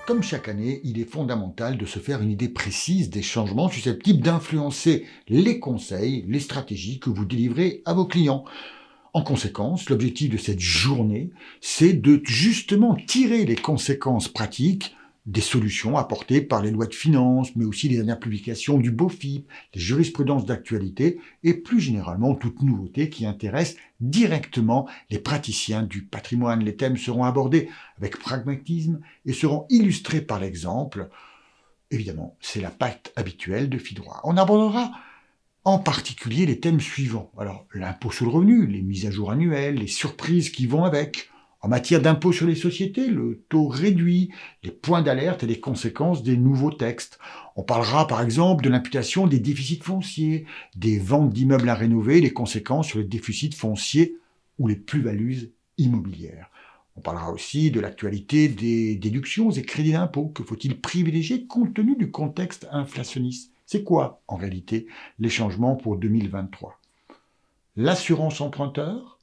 Comme chaque année, il est fondamental de se faire une idée précise des changements susceptibles d'influencer les conseils, les stratégies que vous délivrez à vos clients. En conséquence, l'objectif de cette journée, c'est de justement tirer les conséquences pratiques des solutions apportées par les lois de finances, mais aussi les dernières publications du BOFIP, les jurisprudences d'actualité et plus généralement toute nouveauté qui intéresse directement les praticiens du patrimoine. Les thèmes seront abordés avec pragmatisme et seront illustrés par l'exemple. Évidemment, c'est la patte habituelle de FIDroit. On abordera en particulier les thèmes suivants. Alors, l'impôt sur le revenu, les mises à jour annuelles, les surprises qui vont avec. En matière d'impôt sur les sociétés, le taux réduit, les points d'alerte et les conséquences des nouveaux textes. On parlera par exemple de l'imputation des déficits fonciers, des ventes d'immeubles à rénover, les conséquences sur les déficits fonciers ou les plus-values immobilières. On parlera aussi de l'actualité des déductions et crédits d'impôt. Que faut-il privilégier compte tenu du contexte inflationniste ? C'est quoi, en réalité, les changements pour 2023 ? L'assurance emprunteur ?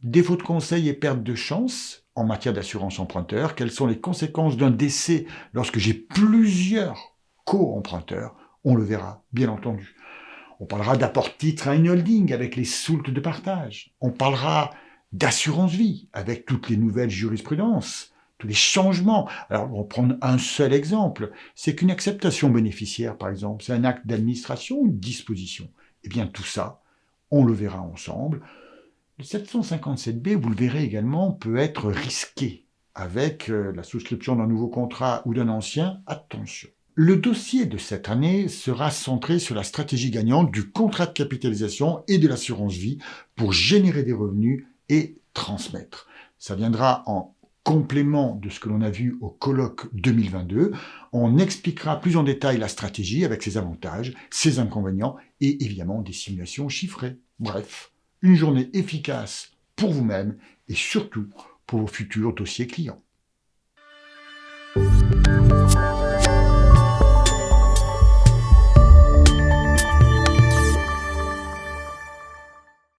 Défaut de conseil et perte de chance en matière d'assurance emprunteur. Quelles sont les conséquences d'un décès lorsque j'ai plusieurs co-emprunteurs ? On le verra, bien entendu. On parlera d'apport titre à une holding avec les soultes de partage. On parlera d'assurance vie avec toutes les nouvelles jurisprudences, tous les changements. Alors, on va prendre un seul exemple. C'est qu'une acceptation bénéficiaire, par exemple, c'est un acte d'administration ou une disposition. Eh bien, tout ça, on le verra ensemble. Le 757B, vous le verrez également, peut être risqué avec la souscription d'un nouveau contrat ou d'un ancien. Attention. Le dossier de cette année sera centré sur la stratégie gagnante du contrat de capitalisation et de l'assurance vie pour générer des revenus et transmettre. Ça viendra en complément de ce que l'on a vu au colloque 2022. On expliquera plus en détail la stratégie avec ses avantages, ses inconvénients et évidemment des simulations chiffrées. Bref, une journée efficace pour vous-même et surtout pour vos futurs dossiers clients.